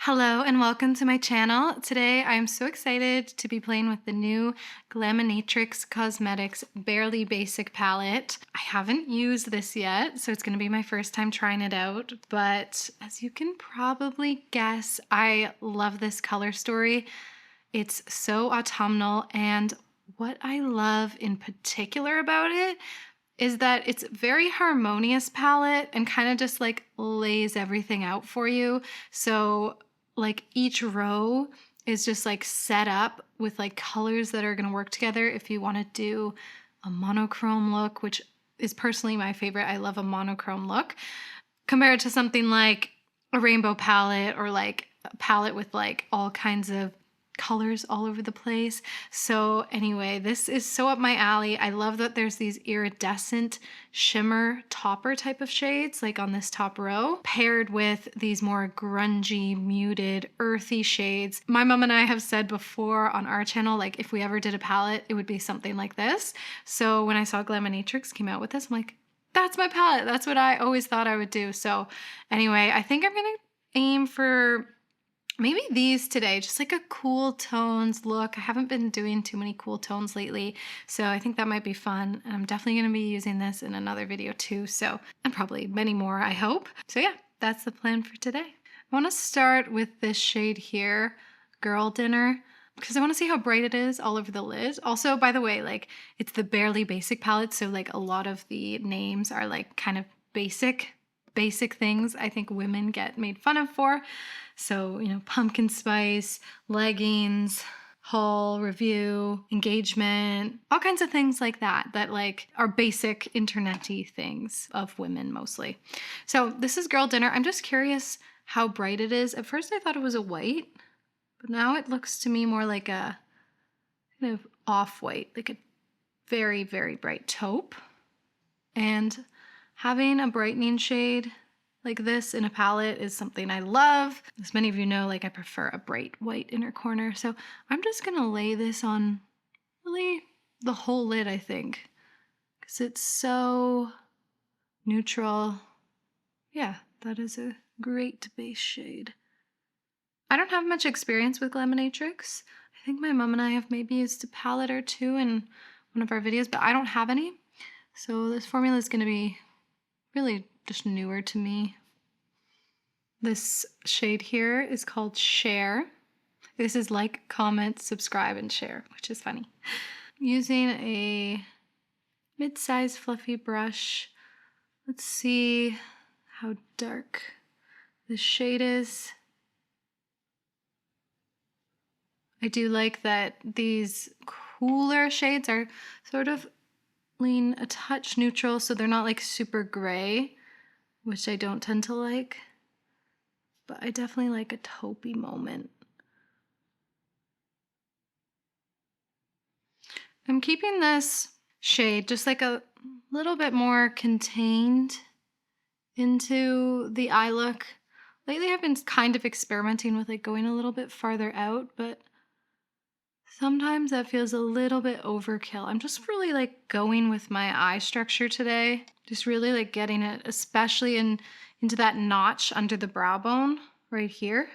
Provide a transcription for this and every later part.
Hello and welcome to my channel. Today I'm so excited to be playing with the new Glaminatrix Cosmetics Barely Basic palette. I haven't used this yet, so it's going to be my first time trying it out, but as you can probably guess, I love this color story. It's so autumnal, and what I love in particular about it is that it's a very harmonious palette and kind of just like lays everything out for you. So like each row is just like set up with like colors that are going to work together if you want to do a monochrome look, which is personally my favorite. I love a monochrome look compared to something like a rainbow palette or like a palette with like all kinds of colors all over the place. So anyway, this is so up my alley. I love that there's these iridescent shimmer topper type of shades like on this top row paired with these more grungy, muted, earthy shades. My mom and I have said before on our channel, like if we ever did a palette, it would be something like this. So when I saw Glaminatrix came out with this, I'm like, that's my palette. That's what I always thought I would do. So anyway, I think I'm gonna aim for maybe these today, just like a cool tones look. I haven't been doing too many cool tones lately, so I think that might be fun. And I'm definitely going to be using this in another video too, so, and probably many more, I hope. So yeah, that's the plan for today. I want to start with this shade here, Girl Dinner, because I want to see how bright it is all over the lid. Also, by the way, like it's the Barely Basic palette, so like a lot of the names are like kind of basic things I think women get made fun of for. So, you know, pumpkin spice, leggings, haul, review, engagement, all kinds of things like that, that like are basic internet-y things of women mostly. So this is Girl Dinner. I'm just curious how bright it is. At first I thought it was a white, but now it looks to me more like a kind of off-white, like a very, very bright taupe. And having a brightening shade like this in a palette is something I love. As many of you know, like I prefer a bright white inner corner. So I'm just gonna lay this on really the whole lid, I think, because it's so neutral. Yeah, that is a great base shade. I don't have much experience with Glaminatrix. I think my mom and I have maybe used a palette or two in one of our videos, but I don't have any. So this formula is gonna be really just newer to me. This shade here is called Share. This is like, comment, subscribe, and share, which is funny. Using a mid-sized fluffy brush, let's see how dark this shade is. I do like that these cooler shades are sort of lean a touch neutral, so they're not like super gray, which I don't tend to like, but I definitely like a taupey moment. I'm keeping this shade just like a little bit more contained into the eye look. Lately I've been kind of experimenting with like going a little bit farther out, but sometimes that feels a little bit overkill. I'm just really like going with my eye structure today. Just really like getting it, especially into that notch under the brow bone right here.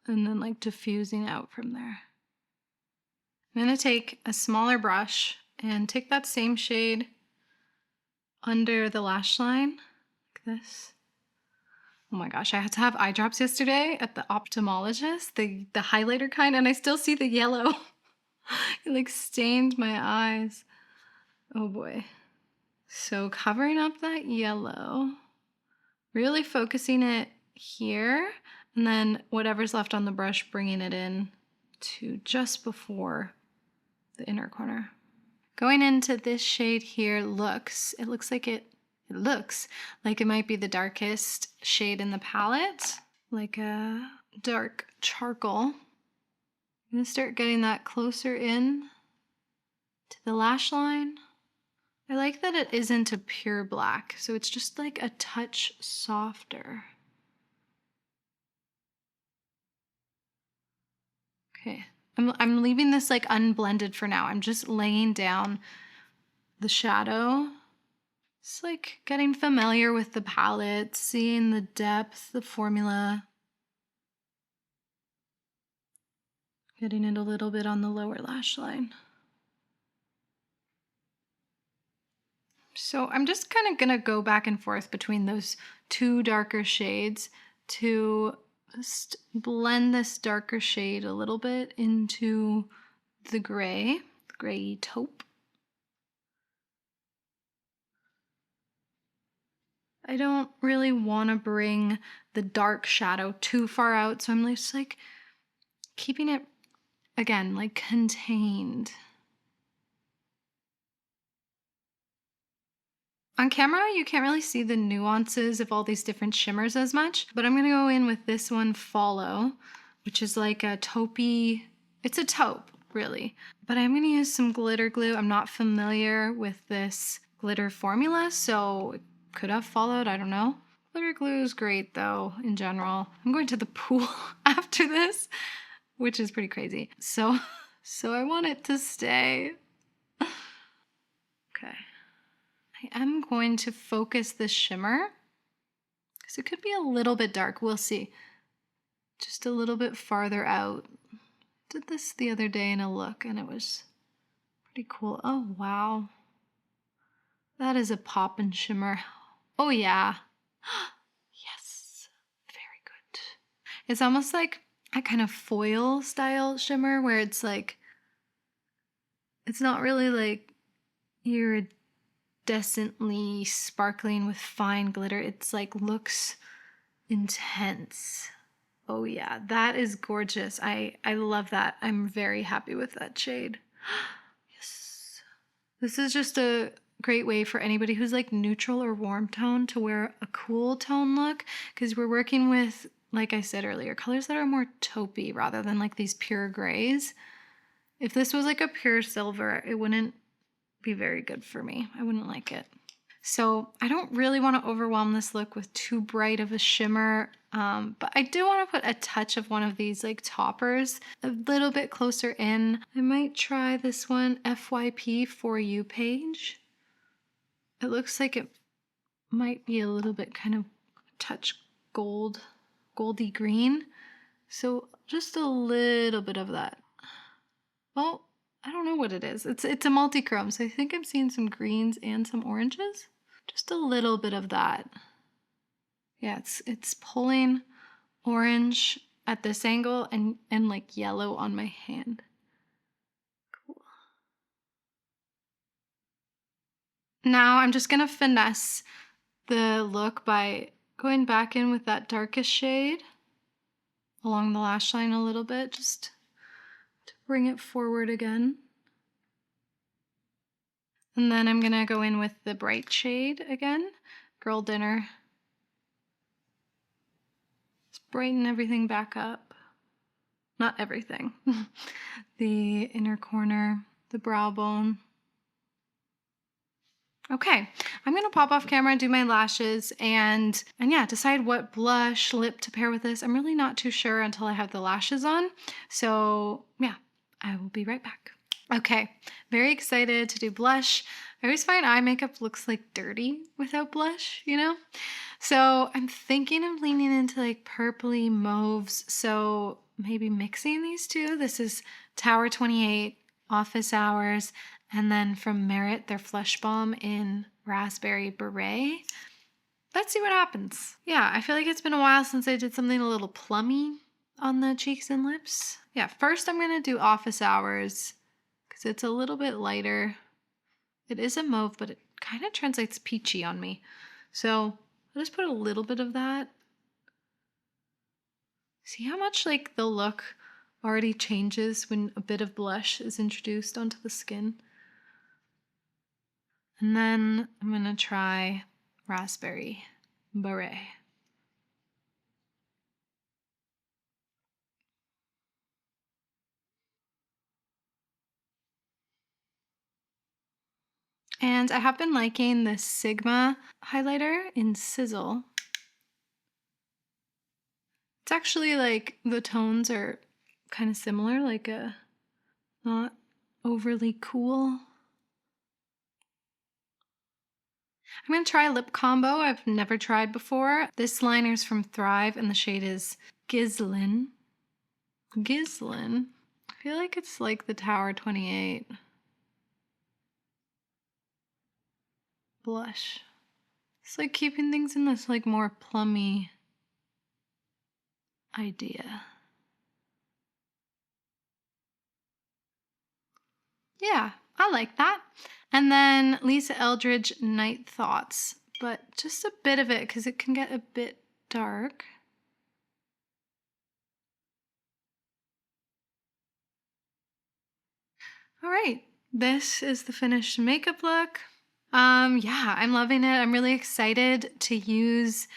And then like diffusing out from there. I'm gonna take a smaller brush and take that same shade under the lash line, like this. Oh my gosh, I had to have eye drops yesterday at the ophthalmologist, the highlighter kind, and I still see the yellow. It like stained my eyes. Oh boy. So covering up that yellow, really focusing it here, and then whatever's left on the brush, bringing it in to just before the inner corner. Going into this shade here, it looks like it might be the darkest shade in the palette, like a dark charcoal. I'm gonna start getting that closer in to the lash line. I like that it isn't a pure black, so it's just like a touch softer. Okay, I'm leaving this like unblended for now. I'm just laying down the shadow It's like getting familiar with the palette, seeing the depth, the formula, getting it a little bit on the lower lash line. So I'm just kind of gonna go back and forth between those two darker shades to just blend this darker shade a little bit into the gray taupe. I don't really want to bring the dark shadow too far out, so I'm just like keeping it, again, like contained. On camera, you can't really see the nuances of all these different shimmers as much, but I'm gonna go in with this one, Follow, which is like a taupey, it's a taupe, really. But I'm gonna use some glitter glue. I'm not familiar with this glitter formula, so it could have followed, I don't know. Glitter glue is great though, in general. I'm going to the pool after this, which is pretty crazy. So I want it to stay. Okay. I am going to focus the shimmer because it could be a little bit dark. We'll see. Just a little bit farther out. Did this the other day in a look and it was pretty cool. Oh, wow. That is a pop and shimmer. Oh, yeah. Yes. Very good. It's almost like a kind of foil style shimmer where it's like, it's not really like iridescently sparkling with fine glitter. It's like looks intense. Oh yeah, that is gorgeous. I love that. I'm very happy with that shade. Yes. This is just a great way for anybody who's like neutral or warm tone to wear a cool tone look, because we're working with, like I said earlier, colors that are more taupey rather than like these pure grays. If this was like a pure silver, it wouldn't be very good for me. I wouldn't like it. So I don't really want to overwhelm this look with too bright of a shimmer, but I do want to put a touch of one of these like toppers a little bit closer in. I might try this one, FYP For You page. It looks like it might be a little bit kind of touch goldy green. So just a little bit of that. Well, I don't know what it is. It's a multi-chrome, so I think I'm seeing some greens and some oranges. Just a little bit of that. Yeah, it's pulling orange at this angle and like yellow on my hand. Cool. Now I'm just gonna finesse the look by going back in with that darkest shade along the lash line a little bit, just to bring it forward again. And then I'm gonna go in with the bright shade again, Girl Dinner. Just brighten everything back up. Not everything. The inner corner, the brow bone. Okay, I'm gonna pop off camera and do my lashes and yeah, decide what blush, lip to pair with this. I'm really not too sure until I have the lashes on. So yeah, I will be right back. Okay, very excited to do blush. I always find eye makeup looks like dirty without blush, you know? So I'm thinking of leaning into like purpley mauves. So maybe mixing these two. This is Tower 28, Office Hours, and then from Merit, their Flush Balm in Raspberry Beret. Let's see what happens. Yeah, I feel like it's been a while since I did something a little plummy on the cheeks and lips. Yeah, first I'm gonna do Office Hours because it's a little bit lighter. It is a mauve, but it kind of translates peachy on me. So I'll just put a little bit of that. See how much like the look already changes when a bit of blush is introduced onto the skin. And then I'm gonna try Raspberry Beret. And I have been liking this Sigma highlighter in Sizzle. It's actually like the tones are kind of similar, like a not overly cool. I'm going to try a lip combo I've never tried before. This liner is from Thrive and the shade is Gislin. Gislin? I feel like it's like the Tower 28 blush. It's like keeping things in this like more plummy idea. Yeah, I like that. And then Lisa Eldridge Night Thoughts, but just a bit of it because it can get a bit dark. All right, this is the finished makeup look. Yeah, I'm loving it. I'm really excited to use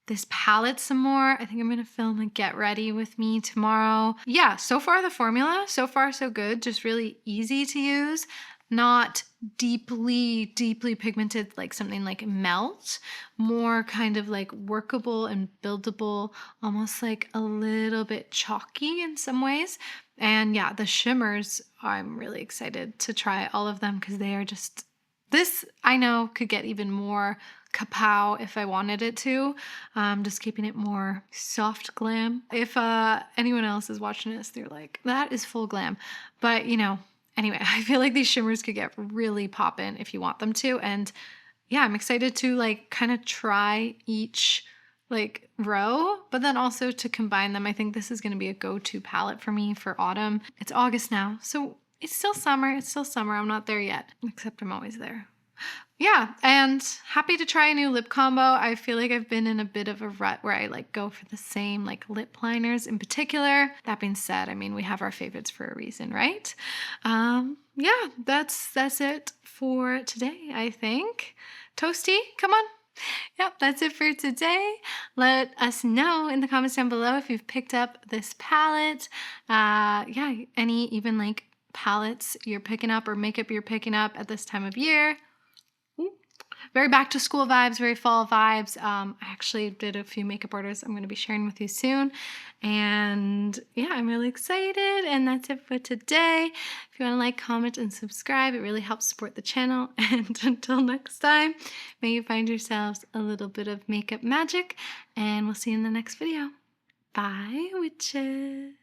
this palette some more. I think I'm gonna film a get ready with me tomorrow. Yeah, so far the formula, so far so good. Just really easy to use, not deeply pigmented like something like Melt, more kind of like workable and buildable, almost like a little bit chalky in some ways. And yeah, the shimmers, I'm really excited to try all of them because they are just, this I know could get even more kapow if I wanted it to. Just keeping it more soft glam. If anyone else is watching this, they're like, that is full glam. But you know, anyway, I feel like these shimmers could get really poppin' if you want them to. And yeah, I'm excited to like kind of try each like row, but then also to combine them. I think this is going to be a go-to palette for me for autumn. It's August now, so it's still summer. It's still summer. I'm not there yet, except I'm always there. Yeah, and happy to try a new lip combo. I feel like I've been in a bit of a rut where I like go for the same like lip liners in particular. That being said, I mean, we have our favorites for a reason, right? Yeah, that's it for today, I think. Toasty, come on. Yep, that's it for today. Let us know in the comments down below if you've picked up this palette. Yeah, any even like palettes you're picking up or makeup you're picking up at this time of year. Very back to school vibes, very fall vibes. I actually did a few makeup orders I'm going to be sharing with you soon. And yeah, I'm really excited. And that's it for today. If you want to like, comment, and subscribe, it really helps support the channel. And until next time, may you find yourselves a little bit of makeup magic. And we'll see you in the next video. Bye, witches.